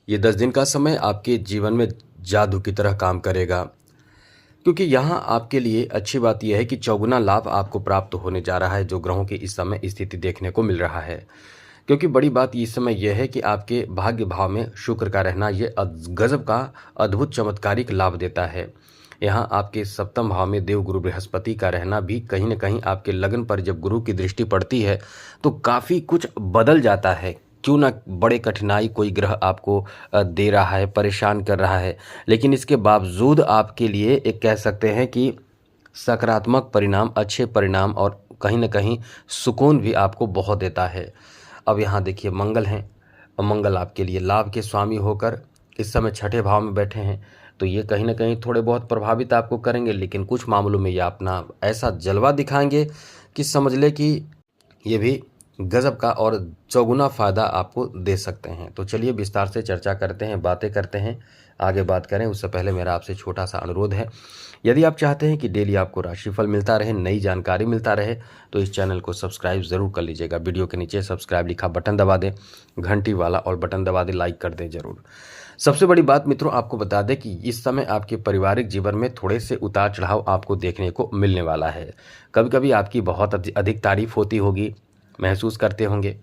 ये 10 दिन का समय आपके जीवन में जादू की तरह काम करेगा, क्योंकि यहाँ आपके लिए अच्छी बात यह है कि चौगुना लाभ आपको प्राप्त होने जा रहा है, जो ग्रहों की इस समय स्थिति देखने को मिल रहा है। क्योंकि बड़ी बात इस समय यह है कि आपके भाग्य भाव में शुक्र का रहना ये गजब का अद्भुत चमत्कारिक लाभ देता है। यहाँ आपके सप्तम भाव में देवगुरु बृहस्पति का रहना भी कहीं न कहीं आपके लगन पर जब गुरु की दृष्टि पड़ती है तो काफ़ी कुछ बदल जाता है। क्यों ना बड़े कठिनाई कोई ग्रह आपको दे रहा है, परेशान कर रहा है, लेकिन इसके बावजूद आपके लिए एक कह सकते हैं कि सकारात्मक परिणाम, अच्छे परिणाम और कहीं न कहीं सुकून भी आपको बहुत देता है। अब यहाँ देखिए मंगल हैं, और मंगल आपके लिए लाभ के स्वामी होकर इस समय छठे भाव में बैठे हैं, तो ये कहीं न कहीं थोड़े बहुत प्रभावित आपको करेंगे, लेकिन कुछ मामलों में ये अपना ऐसा जलवा दिखाएँगे कि समझ लें कि ये भी गज़ब का और चौगुना फ़ायदा आपको दे सकते हैं। तो चलिए विस्तार से चर्चा करते हैं, बातें करते हैं। आगे बात करें उससे पहले मेरा आपसे छोटा-सा अनुरोध है, यदि आप चाहते हैं कि डेली आपको राशिफल मिलता रहे, नई जानकारी मिलता रहे, तो इस चैनल को सब्सक्राइब ज़रूर कर लीजिएगा। वीडियो के नीचे सब्सक्राइब लिखा बटन दबा दें, घंटी वाला और बटन दबा दें, लाइक कर दें ज़रूर। सबसे बड़ी बात मित्रों आपको बता दें कि इस समय आपके पारिवारिक जीवन में थोड़े से उतार-चढ़ाव आपको देखने को मिलने वाला है। कभी-कभी आपकी बहुत अधिक तारीफ़ होती होगी, महसूस करते होंगे।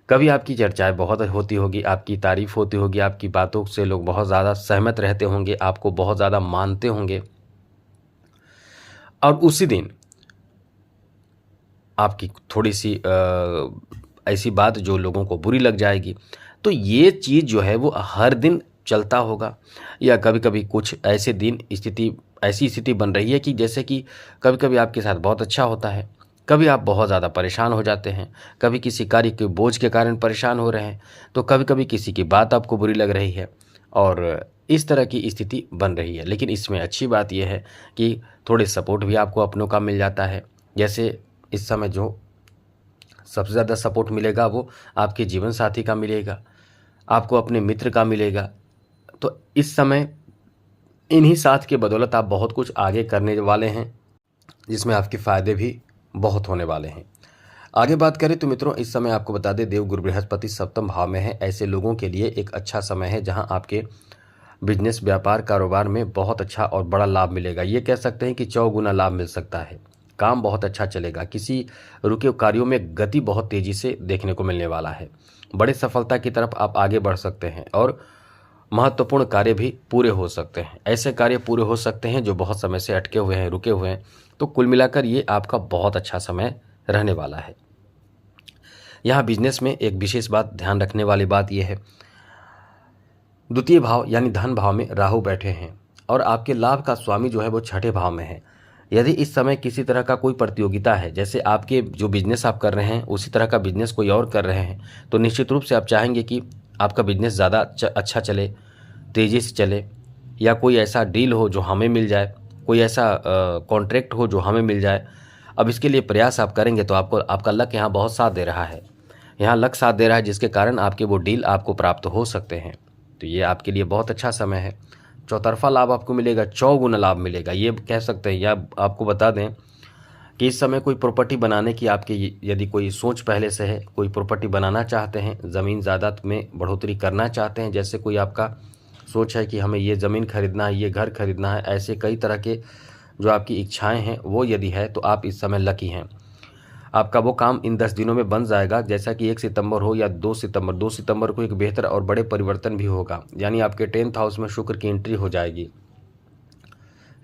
कभी आपकी चर्चाएँ बहुत होती होगी, आपकी तारीफ़ होती होगी, आपकी बातों से लोग बहुत ज़्यादा सहमत रहते होंगे, आपको बहुत ज़्यादा मानते होंगे। और उसी दिन आपकी थोड़ी-सी ऐसी बात जो लोगों को बुरी लग जाएगी। तो ये चीज़ जो है वो हर दिन चलता होगा, या कभी-कभी कुछ ऐसे दिन ऐसी स्थिति बन रही है कि जैसे कि कभी-कभी आपके साथ बहुत अच्छा होता है, कभी आप बहुत ज़्यादा परेशान हो जाते हैं, कभी किसी कार्य के बोझ के कारण परेशान हो रहे हैं, तो कभी-कभी किसी की बात आपको बुरी लग रही है और इस तरह की स्थिति बन रही है। लेकिन इसमें अच्छी बात ये है कि थोड़े सपोर्ट भी आपको अपनों का मिल जाता है। जैसे इस समय जो सबसे ज़्यादा सपोर्ट मिलेगा वो आपके जीवन साथी का मिलेगा, आपको अपने मित्र का मिलेगा। तो इस समय इन्हीं साथ के बदौलत आप बहुत कुछ आगे करने वाले हैं, जिसमें आपके फ़ायदे भी बहुत होने वाले हैं। आगे बात करें तो मित्रों इस समय आपको बता दें देवगुरु बृहस्पति सप्तम भाव में है। ऐसे लोगों के लिए एक अच्छा समय है जहां आपके बिजनेस, व्यापार, कारोबार में बहुत अच्छा और बड़ा लाभ मिलेगा। ये कह सकते हैं कि चौगुना लाभ मिल सकता है। काम बहुत अच्छा चलेगा, किसी रुके कार्यों में गति बहुत तेज़ी से देखने को मिलने वाला है। बड़े सफलता की तरफ आप आगे बढ़ सकते हैं और महत्वपूर्ण कार्य भी पूरे हो सकते हैं। ऐसे कार्य पूरे हो सकते हैं जो बहुत समय से अटके हुए हैं, रुके हुए हैं। तो कुल मिलाकर ये आपका बहुत अच्छा समय रहने वाला है। यहाँ बिजनेस में एक विशेष बात ध्यान रखने वाली बात यह है, द्वितीय भाव यानी धन भाव में राहु बैठे हैं और आपके लाभ का स्वामी जो है वो छठे भाव में है। यदि इस समय किसी तरह का कोई प्रतियोगिता है, जैसे आपके जो बिजनेस आप कर रहे हैं उसी तरह का बिजनेस कोई और कर रहे हैं, तो निश्चित रूप से आप चाहेंगे कि आपका बिजनेस ज़्यादा अच्छा चले, तेज़ी से चले, या कोई ऐसा डील हो जो हमें मिल जाए, कोई ऐसा कॉन्ट्रैक्ट हो जो हमें मिल जाए। अब इसके लिए प्रयास आप करेंगे तो आपको आपका लक यहाँ बहुत साथ दे रहा है, यहाँ लक साथ दे रहा है, जिसके कारण आपके वो डील आपको प्राप्त हो सकते हैं। तो ये आपके लिए बहुत अच्छा समय है। चौतरफा लाभ आपको मिलेगा, चौगुना लाभ मिलेगा ये कह सकते हैं। या आपको बता दें कि इस समय कोई प्रॉपर्टी बनाने की आपकी यदि कोई सोच पहले से है, कोई प्रॉपर्टी बनाना चाहते हैं, ज़मीन जायदाद में बढ़ोतरी करना चाहते हैं, जैसे कोई आपका सोच है कि हमें ये ज़मीन खरीदना है, ये घर खरीदना है, ऐसे कई तरह के जो आपकी इच्छाएं हैं वो यदि है तो आप इस समय लकी हैं। आपका वो काम इन 10 दिनों में बन जाएगा, जैसा कि 1 सितंबर हो या 2 सितंबर को एक बेहतर और बड़े परिवर्तन भी होगा। यानी आपके 10th हाउस में शुक्र की एंट्री हो जाएगी,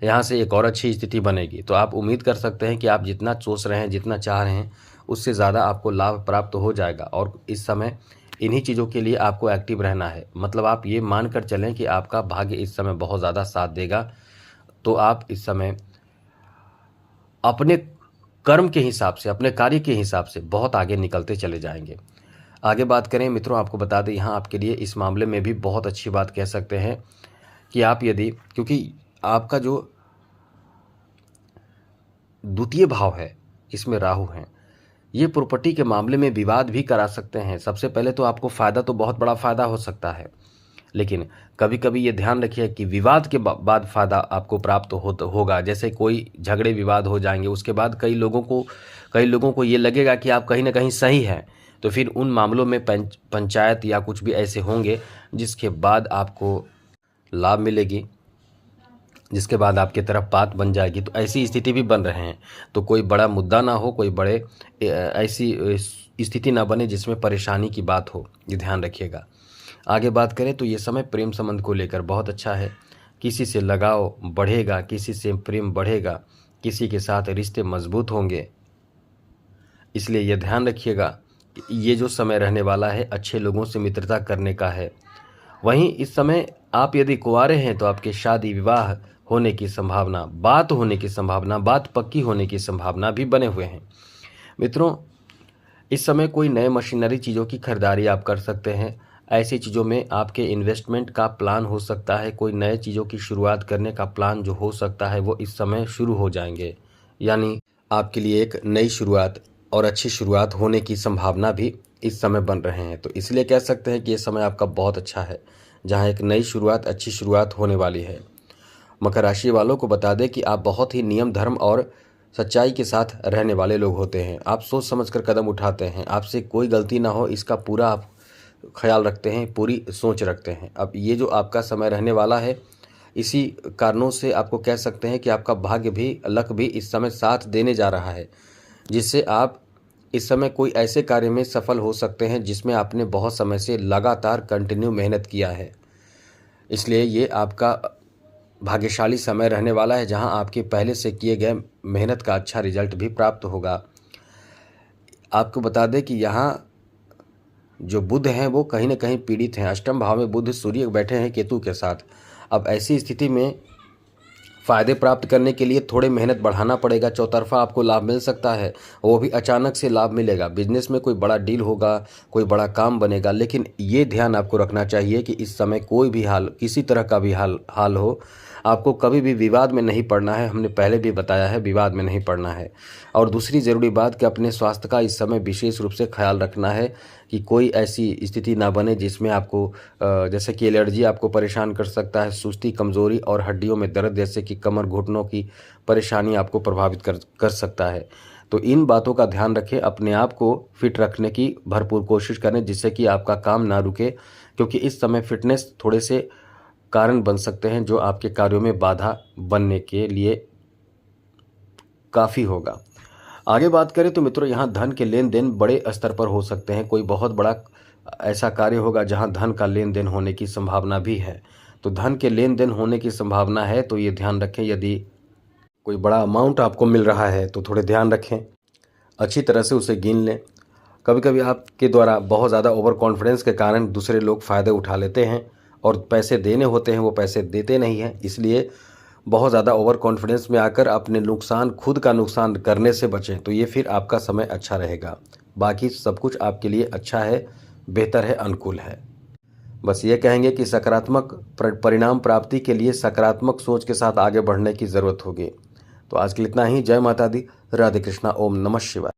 यहाँ से एक और अच्छी स्थिति बनेगी। तो आप उम्मीद कर सकते हैं कि आप जितना सोच रहे हैं, जितना चाह रहे हैं, उससे ज़्यादा आपको लाभ प्राप्त हो जाएगा। और इस समय इन्हीं चीज़ों के लिए आपको एक्टिव रहना है। मतलब आप ये मान कर चलें कि आपका भाग्य इस समय बहुत ज़्यादा साथ देगा। तो आप इस समय अपने कर्म के हिसाब से, अपने कार्य के हिसाब से बहुत आगे निकलते चले जाएंगे। आगे बात करें मित्रों, आपको बता दें यहाँ आपके लिए इस मामले में भी बहुत अच्छी बात कह सकते हैं कि आप यदि, क्योंकि आपका जो द्वितीय भाव है इसमें राहु हैं, ये प्रॉपर्टी के मामले में विवाद भी करा सकते हैं। सबसे पहले तो आपको फ़ायदा, तो बहुत बड़ा फ़ायदा हो सकता है, लेकिन कभी कभी ये ध्यान रखिए कि विवाद के बाद फ़ायदा आपको प्राप्त होगा। जैसे कोई झगड़े विवाद हो जाएंगे, उसके बाद कई लोगों को ये लगेगा कि आप कहीं ना कहीं सही हैं, तो फिर उन मामलों में पंचायत या कुछ भी ऐसे होंगे जिसके बाद आपको लाभ मिलेगी, जिसके बाद आपकी तरफ बात बन जाएगी। तो ऐसी स्थिति भी बन रहे हैं। तो कोई बड़ा मुद्दा ना हो, कोई बड़े ऐसी स्थिति ना बने जिसमें परेशानी की बात हो, ये ध्यान रखिएगा। आगे बात करें तो ये समय प्रेम संबंध को लेकर बहुत अच्छा है। किसी से लगाव बढ़ेगा, किसी से प्रेम बढ़ेगा, किसी के साथ रिश्ते मजबूत होंगे। इसलिए यह ध्यान रखिएगा कि ये जो समय रहने वाला है अच्छे लोगों से मित्रता करने का है। वहीं इस समय आप यदि कुंवारे हैं तो आपके शादी विवाह होने की संभावना, बात होने की संभावना, बात पक्की होने की संभावना भी बने हुए हैं। मित्रों, इस समय कोई नए मशीनरी चीज़ों की खरीदारी आप कर सकते हैं। ऐसी चीज़ों में आपके इन्वेस्टमेंट का प्लान हो सकता है। कोई नए चीज़ों की शुरुआत करने का प्लान जो हो सकता है वो इस समय शुरू हो जाएंगे। यानी आपके लिए एक नई शुरुआत और अच्छी शुरुआत होने की संभावना भी इस समय बन रहे हैं। तो इसलिए कह सकते हैं कि ये समय आपका बहुत अच्छा है, जहाँ एक नई शुरुआत, अच्छी शुरुआत होने वाली है। मकर राशि वालों को बता दें कि आप बहुत ही नियम, धर्म और सच्चाई के साथ रहने वाले लोग होते हैं। आप सोच समझकर कदम उठाते हैं। आपसे कोई गलती ना हो इसका पूरा आप ख्याल रखते हैं, पूरी सोच रखते हैं। अब ये जो आपका समय रहने वाला है, इसी कारणों से आपको कह सकते हैं कि आपका भाग्य भी, लक भी इस समय साथ देने जा रहा है, जिससे आप इस समय कोई ऐसे कार्य में सफल हो सकते हैं जिसमें आपने बहुत समय से लगातार कंटिन्यू मेहनत किया है। इसलिए ये आपका भाग्यशाली समय रहने वाला है, जहां आपके पहले से किए गए मेहनत का अच्छा रिजल्ट भी प्राप्त होगा। आपको बता दें कि यहाँ जो बुध हैं वो कहीं ना कहीं पीड़ित हैं। अष्टम भाव में बुध सूर्य बैठे हैं केतु के साथ। अब ऐसी स्थिति में फ़ायदे प्राप्त करने के लिए थोड़े मेहनत बढ़ाना पड़ेगा। चौतरफा आपको लाभ मिल सकता है, वो भी अचानक से लाभ मिलेगा। बिजनेस में कोई बड़ा डील होगा, कोई बड़ा काम बनेगा। लेकिन ये ध्यान आपको रखना चाहिए कि इस समय कोई भी हाल, किसी तरह का भी हाल हो, आपको कभी भी विवाद में नहीं पड़ना है। हमने पहले भी बताया है, विवाद में नहीं पड़ना है। और दूसरी ज़रूरी बात कि अपने स्वास्थ्य का इस समय विशेष रूप से ख्याल रखना है कि कोई ऐसी स्थिति ना बने जिसमें आपको जैसे कि एलर्जी आपको परेशान कर सकता है, सुस्ती, कमज़ोरी और हड्डियों में दर्द जैसे कि कमर, घुटनों की परेशानी आपको प्रभावित कर सकता है। तो इन बातों का ध्यान रखें। अपने आप को फिट रखने की भरपूर कोशिश करें जिससे कि आपका काम ना रुके, क्योंकि इस समय फिटनेस थोड़े से कारण बन सकते हैं जो आपके कार्यों में बाधा बनने के लिए काफ़ी होगा। आगे बात करें तो मित्रों, यहाँ धन के लेन देन बड़े स्तर पर हो सकते हैं। कोई बहुत बड़ा ऐसा कार्य होगा जहाँ धन का लेन देन होने की संभावना भी है। तो धन के लेन देन होने की संभावना है, तो ये ध्यान रखें। यदि कोई बड़ा अमाउंट आपको मिल रहा है तो थोड़े ध्यान रखें, अच्छी तरह से उसे गिन लें। कभी कभी आपके द्वारा बहुत ज़्यादा ओवर कॉन्फिडेंस के कारण दूसरे लोग फ़ायदे उठा लेते हैं और पैसे देने होते हैं वो पैसे देते नहीं हैं। इसलिए बहुत ज़्यादा ओवर कॉन्फिडेंस में आकर अपने नुकसान, खुद का नुकसान करने से बचें, तो ये फिर आपका समय अच्छा रहेगा। बाकी सब कुछ आपके लिए अच्छा है, बेहतर है, अनुकूल है। बस ये कहेंगे कि सकारात्मक परिणाम प्राप्ति के लिए सकारात्मक सोच के साथ आगे बढ़ने की ज़रूरत होगी। तो आज के लिए इतना ही। जय माता दी, राधे कृष्णा, ओम नमः शिवाय।